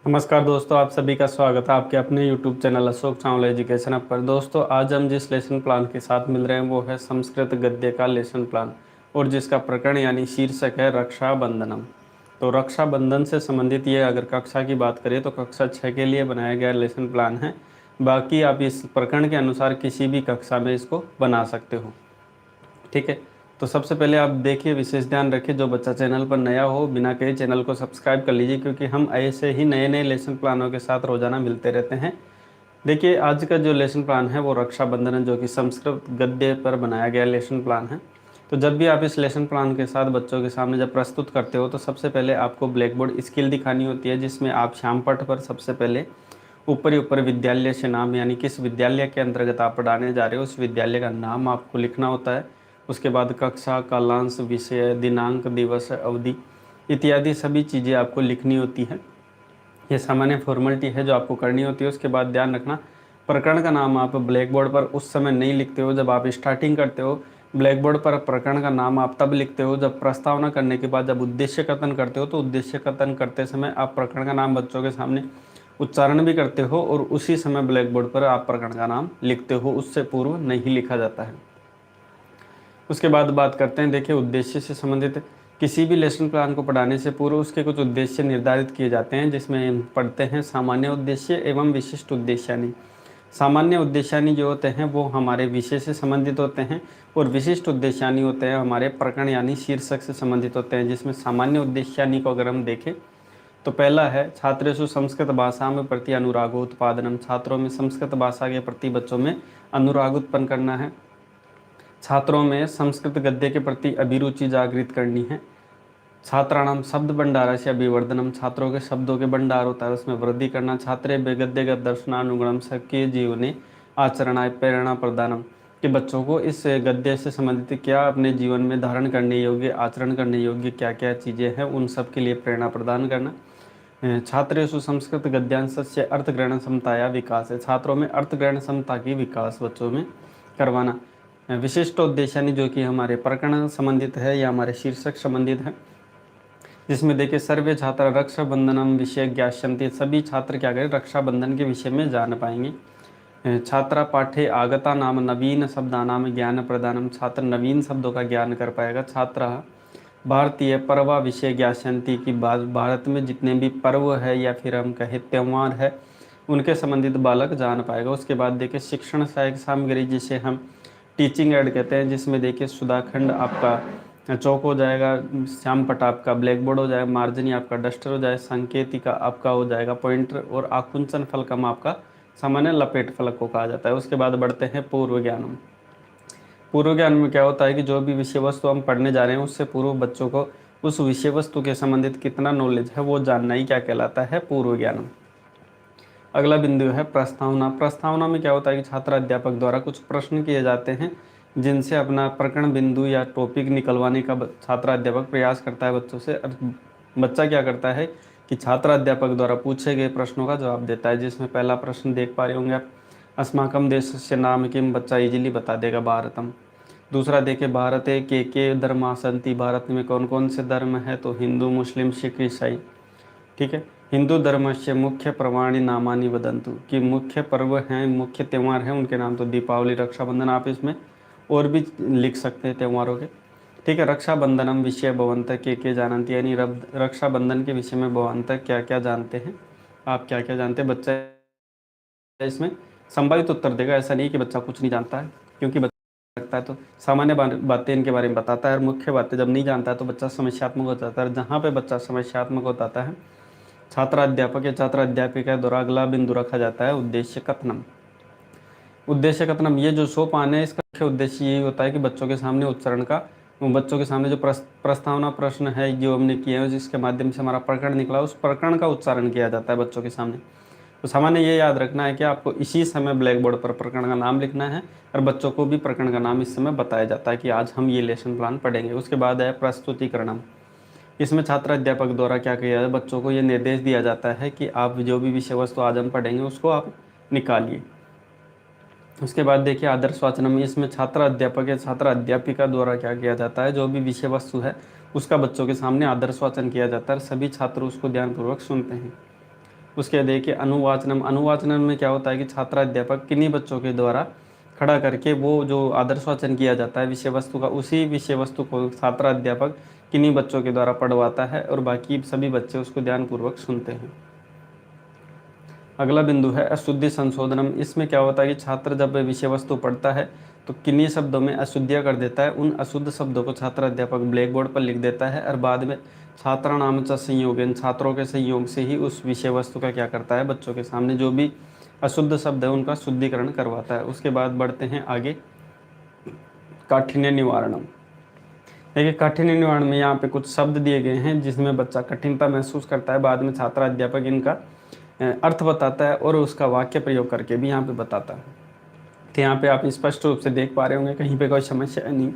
नमस्कार दोस्तों, आप सभी का स्वागत है आपके अपने YouTube channel Ashok Chawla education app पर। दोस्तों, आज हम जिस लेसन प्लान के साथ मिल रहे हैं वो है संस्कृत गद्य का लेसन प्लान, और जिसका प्रकरण यानी शीर्षक है रक्षाबंधनम। तो रक्षाबंधन से संबंधित ये अगर कक्षा की बात करें तो कक्षा 6 के लिए बनाया गया लेसन प्लान है। बाकी आप इस प्रकरण के अनुसार किसी भी कक्षा में इसको बना सकते हो। ठीक है, तो सबसे पहले आप देखिए, विशेष ध्यान रखिए, जो बच्चा चैनल पर नया हो बिना कहे चैनल को सब्सक्राइब कर लीजिए, क्योंकि हम ऐसे ही नए नए लेसन प्लानों के साथ रोजाना मिलते रहते हैं। देखिए, आज का जो लेसन प्लान है वो रक्षाबंधन है, जो कि संस्कृत गद्य पर बनाया गया लेसन प्लान है। तो जब भी आप इस लेसन प्लान के साथ बच्चों के सामने जब प्रस्तुत करते हो तो सबसे पहले आपको ब्लैक बोर्ड स्किल दिखानी होती है, जिसमें आप श्यामपट्ट पर सबसे पहले ऊपर ही ऊपर विद्यालय से नाम, यानी किस विद्यालय के अंतर्गत आप पढ़ाने जा रहे हो उस विद्यालय का नाम आपको लिखना होता है। उसके बाद कक्षा, कालांश, विषय, दिनांक, दिवस, अवधि इत्यादि सभी चीज़ें आपको लिखनी होती है। ये सामान्य फॉर्मेलिटी है जो आपको करनी होती है। उसके बाद ध्यान रखना, प्रकरण का नाम आप ब्लैक बोर्ड पर उस समय नहीं लिखते हो जब आप स्टार्टिंग करते हो। ब्लैक बोर्ड पर प्रकरण का नाम आप तब लिखते हो जब प्रस्तावना करने के बाद जब उद्देश्य कथन करते हो, तो उद्देश्य कथन करते समय आप प्रकरण का नाम बच्चों के सामने उच्चारण भी करते हो और उसी समय ब्लैक बोर्ड पर आप प्रकरण का नाम लिखते हो, उससे पूर्व नहीं लिखा जाता है। उसके बाद बात करते हैं, देखिए, उद्देश्य से संबंधित किसी भी लेसन प्लान को पढ़ाने से पूर्व उसके कुछ उद्देश्य निर्धारित किए जाते हैं, जिसमें पढ़ते हैं सामान्य उद्देश्य एवं विशिष्ट उद्देश्यानि। सामान्य उद्देश्यानि जो होते हैं वो हमारे विषय से संबंधित होते हैं, और विशिष्ट उद्देश्यानि होते हैं हमारे प्रकरण यानी शीर्षक से संबंधित होते हैं। जिसमें सामान्य उद्देश्यानि को अगर हम देखें तो पहला है छात्रेषु संस्कृत भाषा में प्रति अनुरागोत्पादनम। छात्रों में संस्कृत भाषा के प्रति बच्चों में अनुराग उत्पन्न करना है। छात्रों में संस्कृत गद्य के प्रति अभिरुचि जागृत करनी है। छात्राणाम शब्द भंडार से अभिवर्धनम। छात्रों के शब्दों के भंडार होता है उसमें वृद्धि करना। छात्रे गद्यगत दर्शनानुगुणम सबके जीवने आचरणाय प्रेरणा प्रदानम। कि बच्चों को इस गद्य से संबंधित क्या अपने जीवन में धारण करने योग्य, आचरण करने योग्य क्या क्या चीज़ें हैं, उन सब के लिए प्रेरणा प्रदान करना। छात्रेषु संस्कृत गद्यांश से अर्थग्रहण क्षमताया विकास है। छात्रों में अर्थग्रहण क्षमता की विकास बच्चों में करवाना। विशिष्ट उद्देश्यानि जो कि हमारे प्रकरण संबंधित है या हमारे शीर्षक संबंधित है, जिसमें देखिए सर्वे छात्र रक्षाबंधनम विषय ज्ञास्यन्ति। सभी छात्र क्या करें, रक्षाबंधन के विषय में जान पाएंगे। छात्रा पाठे आगता नाम नवीन शब्दानाम ज्ञान प्रदानम। छात्र नवीन शब्दों का ज्ञान कर पाएगा। छात्रा भारतीय पर्व विषय ज्ञास्यन्ति की भारत में जितने भी पर्व है या फिर हम कहें त्यौहार है उनके संबंधित बालक जान पाएगा। उसके बाद देखिए शिक्षण सहायक सामग्री, जिसे हम टीचिंग एड कहते हैं, जिसमें देखिए सुधाखंड आपका चौक हो जाएगा, श्यामपट्ट आपका ब्लैक बोर्ड हो जाएगा, मार्जनी आपका डस्टर हो जाएगा, संकेतिका आपका हो जाएगा पॉइंटर, और आकुंचन फलकम आपका सामान्य लपेट फलक को कहा जाता है। उसके बाद बढ़ते हैं पूर्व ज्ञानम। पूर्व ज्ञान में क्या होता है कि जो भी विषय वस्तु हम पढ़ने जा रहे हैं उससे पूर्व बच्चों को उस विषय वस्तु के संबंधित कितना नॉलेज है वो जानना ही क्या कहलाता है, पूर्व ज्ञानम। अगला बिंदु है प्रस्तावना। प्रस्तावना में क्या होता है कि छात्र अध्यापक द्वारा कुछ प्रश्न किए जाते हैं, जिनसे अपना प्रकरण बिंदु या टॉपिक निकलवाने का छात्र अध्यापक प्रयास करता है बच्चों से। बच्चा क्या करता है कि छात्र अध्यापक द्वारा पूछे गए प्रश्नों का जवाब देता है। जिसमें पहला प्रश्न देख पा रहे होंगे आप, अस्माकम देश से नाम किम। बच्चा इजीली बता देगा भारतम। दूसरा देखिए, भारते के धर्मा सन्ति। भारत में कौन कौन से धर्म है, तो हिंदू, मुस्लिम, सिख, ईसाई। ठीक है, हिंदू धर्म से मुख्य प्रमाणी नामानि वदंतु। कि मुख्य पर्व हैं, मुख्य त्यौहार हैं, उनके नाम तो दीपावली, रक्षाबंधन, आप इसमें और भी लिख सकते हैं त्योहारों के। ठीक है, रक्षाबंधनम विषय भवंत के जानती, यानी रक्षाबंधन के विषय में भवंत क्या क्या जानते हैं, आप क्या क्या जानते हैं। बच्चा इसमें संभावित उत्तर देगा, ऐसा नहीं कि बच्चा कुछ नहीं जानता है, क्योंकि बच्चा लगता है तो सामान्य बातें इनके बारे में बताता है, और मुख्य बातें जब नहीं जानता है तो बच्चा समस्यात्मक हो जाता है। जहाँ पे बच्चा समस्यात्मक हो जाता है, छात्र अध्यापक या छात्र अध्यापिका द्वारा अगला बिंदु रखा जाता है उद्देश्य कथनम। उद्देश्य कथनम, ये जो सोपान है इसका मुख्य उद्देश्य यही होता है कि बच्चों के सामने उच्चारण का, बच्चों के सामने जो प्रस्तावना प्रश्न है जो हमने किए हैं जिसके माध्यम से हमारा प्रकरण निकला, उस प्रकरण का उच्चारण किया जाता है बच्चों के सामने। तो सामान्य ये याद रखना है कि आपको इसी समय ब्लैक बोर्ड पर प्रकरण का नाम लिखना है, और बच्चों को भी प्रकरण का नाम इस समय बताया जाता है कि आज हम ये लेसन प्लान पढ़ेंगे। उसके बाद है प्रस्तुतिकरणम। इसमें छात्र अध्यापक द्वारा क्या किया जाता है, बच्चों को ये निर्देश दिया जाता है कि आप जो भी विषय वस्तु आज हम पढ़ेंगे उसको आप निकालिए। उसके बाद देखिए आदर्श वाचनम। इसमें छात्र अध्यापक या छात्र अध्यापिका द्वारा क्या किया जाता है, जो भी विषय वस्तु है उसका बच्चों के सामने आदर्श वाचन किया जाता है, और सभी छात्र उसको ध्यानपूर्वक सुनते हैं। उसके देखिए अनुवाचनम, अनुवाचनम में क्या होता है कि छात्राध्यापक किन्हीं बच्चों के द्वारा खड़ा करके वो जो आदर्श वाचन किया जाता है विषय वस्तु का, उसी विषय वस्तु को छात्राध्यापक किन्हीं बच्चों के द्वारा पढ़वाता है और बाकी सभी बच्चे उसको ध्यानपूर्वक सुनते हैं। अगला बिंदु है अशुद्धि संशोधनम। इसमें क्या होता है कि छात्र जब विषय वस्तु पढ़ता है तो किन्हीं शब्दों में अशुद्धियाँ कर देता है, उन अशुद्ध शब्दों को छात्र अध्यापक ब्लैक बोर्ड पर लिख देता है और बाद में छात्राणाम च संयोगन, छात्रों के संयोग से ही उस विषय वस्तु का क्या करता है, बच्चों के सामने जो भी अशुद्ध शब्द है उनका शुद्धिकरण करवाता है। उसके बाद बढ़ते हैं आगे, काठिन्य निवारणम। देखिए काठिन्य निवारण में यहाँ पे कुछ शब्द दिए गए हैं जिसमें बच्चा कठिनता महसूस करता है, बाद में छात्र अध्यापक इनका अर्थ बताता है और उसका वाक्य प्रयोग करके भी यहाँ पे बताता है। तो यहाँ पे आप स्पष्ट रूप से देख पा रहे होंगे, कहीं पे कोई समस्या नहीं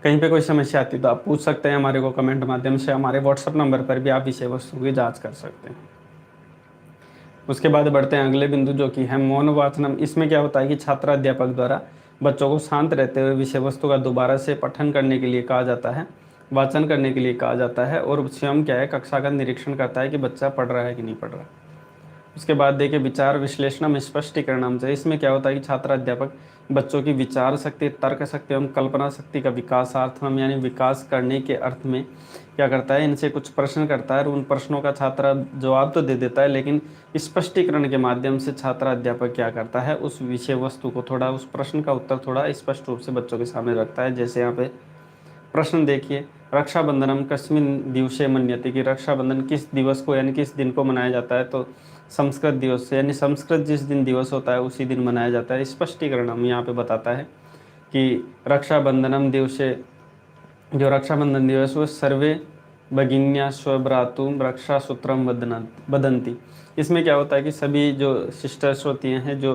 कहीं पे कोई समस्या आती तो आप पूछ सकते हैं हमारे को कमेंट माध्यम से, हमारे व्हाट्सअप नंबर पर भी आप विषय वस्तु की जाँच कर सकते हैं। उसके बाद बढ़ते हैं अगले बिंदु जो कि है मौन वाचनम। इसमें क्या होता है कि छात्र अध्यापक द्वारा बच्चों को शांत रहते हुए विषय वस्तु का दोबारा से पठन करने के लिए कहा जाता है, वाचन करने के लिए कहा जाता है और स्वयं क्या है कक्षा का निरीक्षण करता है कि बच्चा पढ़ रहा है कि नहीं पढ़ रहा। उसके बाद देखिए विचार विश्लेषणम स्पष्टीकरणम से। इसमें क्या होता है कि छात्र अध्यापक बच्चों की विचार शक्ति, तर्क शक्ति एवं कल्पना शक्ति का विकासार्थम यानी विकास करने के अर्थ में क्या करता है, इनसे कुछ प्रश्न करता है और उन प्रश्नों का छात्र जवाब तो दे देता है, लेकिन स्पष्टीकरण के माध्यम से छात्र अध्यापक क्या करता है, उस विषय वस्तु को थोड़ा, उस प्रश्न का उत्तर थोड़ा स्पष्ट रूप से बच्चों के सामने रखता है। जैसे यहाँ पे प्रश्न देखिए, रक्षाबंधनम कस्मिन दिवसे मन्यते, कि रक्षाबंधन किस दिवस को यानी किस दिन को मनाया जाता है, तो संस्कृत दिवस से, यानी संस्कृत जिस दिन दिवस होता है उसी दिन मनाया जाता है। स्पष्टीकरण हम यहाँ पे बताता है कि रक्षाबंधनम दिवसे, जो रक्षाबंधन दिवस वो सर्वे भगिन्या स्वभ्रातुम रक्षा सूत्रम बदंती। इसमें क्या होता है कि सभी जो सिस्टर्स होती हैं, जो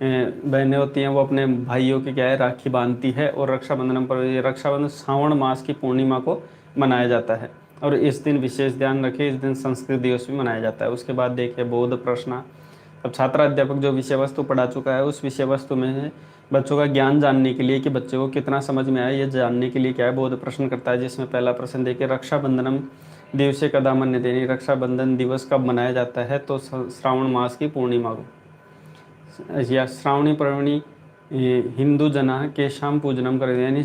बहनें होती हैं, वो अपने भाइयों के क्या है राखी बांधती है और रक्षाबंधन पर, ये रक्षाबंधन श्रावण मास की पूर्णिमा को मनाया जाता है और इस दिन विशेष ध्यान रखें, इस दिन संस्कृत दिवस भी मनाया जाता है। उसके बाद देखिए बोध प्रश्न। अब छात्र अध्यापक जो विषय वस्तु पढ़ा चुका है उस विषय वस्तु में बच्चों का ज्ञान जानने के लिए कि बच्चे को कितना समझ में आया, ये जानने के लिए क्या है बोध प्रश्न करता है। जिसमें पहला प्रश्न देखिए, रक्षाबंधनम दिवसे कदा मन्यते, यानी रक्षाबंधन दिवस कब मनाया जाता है, तो श्रावण मास की पूर्णिमा को, या श्रावणी पर्वणि हिंदू जना के शाम पूजनम करते हैं, यानी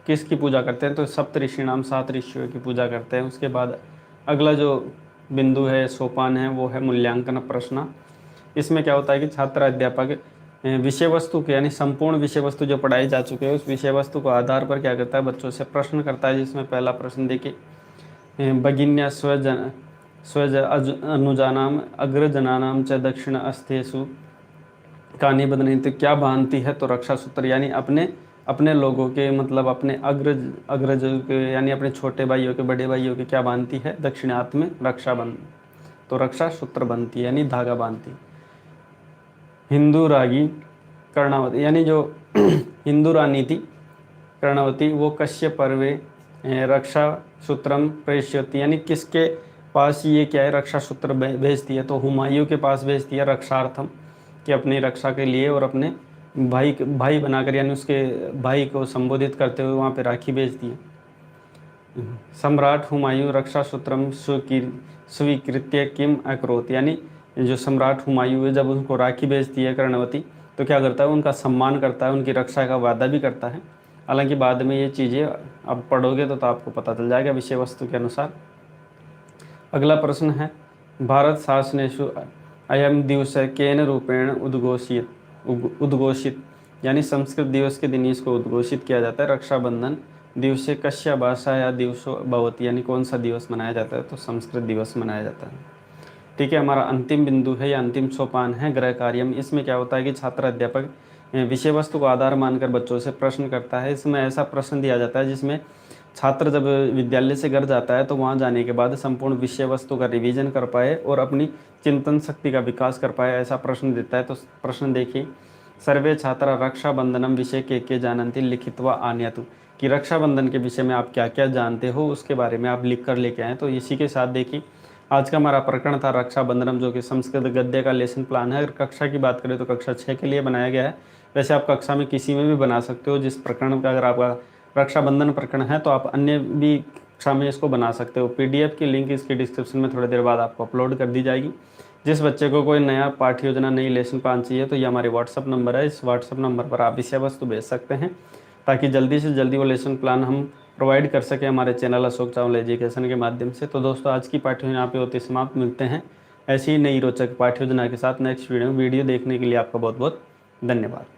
किसकी पूजा करते हैं, तो सप्त ऋषि नाम, 7 ऋषियों की पूजा करते हैं। उसके बाद अगला जो बिंदु है, सोपान है, वो है मूल्यांकन प्रश्न। इसमें क्या होता है कि छात्र अध्यापक विषय वस्तु के, यानी संपूर्ण विषय वस्तु जो पढ़ाई जा चुके हैं उस विषय वस्तु को आधार पर क्या करता है, बच्चों से प्रश्न करता है। जिसमें पहला प्रश्न देखिए, भगिन्या स्वज अनुजानाम अग्रजनानाम च दक्षिण अस्तेषु कहानी बदलनी, तो क्या बांधती है, तो रक्षा सूत्र, यानी अपने लोगों के, मतलब अपने अग्रज के, यानी अपने छोटे भाइयों के, बड़े भाइयों के क्या बांधती है, दक्षिणार्थ में रक्षा बंध, तो रक्षा सूत्र बनती है यानी धागा बांधती। हिंदू रागी कर्णावती, यानी जो हिंदू रानी थी कर्णावती, वो कश्यप पर्वे रक्षा सूत्रम प्रेषयती, यानी किसके पास ये क्या है रक्षा सूत्र भेजती है, तो हुमायूं के पास भेजती है रक्षार्थम, कि अपनी रक्षा के लिए और अपने भाई बनाकर, यानी उसके भाई को संबोधित करते हुए वहाँ पे राखी भेजती है। सम्राट हुमायूं रक्षा सूत्रम स्वीकृत्य किम अकरोत, यानी जो सम्राट हुमायूं है जब उनको राखी भेजती है कर्णवती, तो क्या करता है, उनका सम्मान करता है, उनकी रक्षा का वादा भी करता है। हालांकि बाद में ये चीज़ें अब पढ़ोगे तो आपको पता चल जाएगा विषय वस्तु के अनुसार। अगला प्रश्न है, भारत शासनेषु अयम दिवस केन रूपेण उद्घोषित, यानी संस्कृत दिवस के दिन इसको उद्घोषित किया जाता है। रक्षाबंधन दिवसे कस्या भाषाया दिवसो भवति, यानी कौन सा दिवस मनाया जाता है, तो संस्कृत दिवस मनाया जाता है। ठीक है, हमारा अंतिम बिंदु है या अंतिम सोपान है गृह कार्यम। इसमें क्या होता है कि छात्र अध्यापक विषय वस्तु को आधार मानकर बच्चों से प्रश्न करता है। इसमें ऐसा प्रश्न दिया जाता है जिसमें छात्र जब विद्यालय से घर जाता है तो वहाँ जाने के बाद संपूर्ण विषय वस्तु का रिवीजन कर पाए और अपनी चिंतन शक्ति का विकास कर पाए, ऐसा प्रश्न देता है। तो प्रश्न देखिए, सर्वे छात्रा रक्षाबंधनम विषय के जानन्ति लिखित्वा आनयतु, कि रक्षाबंधन के विषय में आप क्या क्या जानते हो उसके बारे में आप लिख कर लेके आएँ। तो इसी के साथ देखिए आज का हमारा प्रकरण था रक्षाबंधनम, जो कि संस्कृत गद्य का लेसन प्लान है। अगर कक्षा की बात करें तो कक्षा 6 के लिए बनाया गया है। वैसे आप कक्षा में किसी में भी बना सकते हो जिस प्रकरण का, अगर आपका रक्षाबंधन प्रकरण है तो आप अन्य भी कक्षा में इसको बना सकते हो। PDF की लिंक इसके डिस्क्रिप्शन में थोड़ी देर बाद आपको अपलोड कर दी जाएगी। जिस बच्चे को कोई नया पाठ्य योजना, नई लेसन प्लान चाहिए तो ये हमारे व्हाट्सअप नंबर है, इस व्हाट्सअप नंबर पर आप विषय वस्तु भेज सकते हैं ताकि जल्दी से जल्दी वो लेसन प्लान हम प्रोवाइड कर सकें हमारे चैनल अशोक चावल एजुकेशन के माध्यम से। तो दोस्तों आज की पाठ्य योजना यहाँ पे होती समाप्त। मिलते हैं ऐसी ही नई रोचक पाठ्य योजना के साथ नेक्स्ट वीडियो देखने के लिए आपका बहुत बहुत धन्यवाद।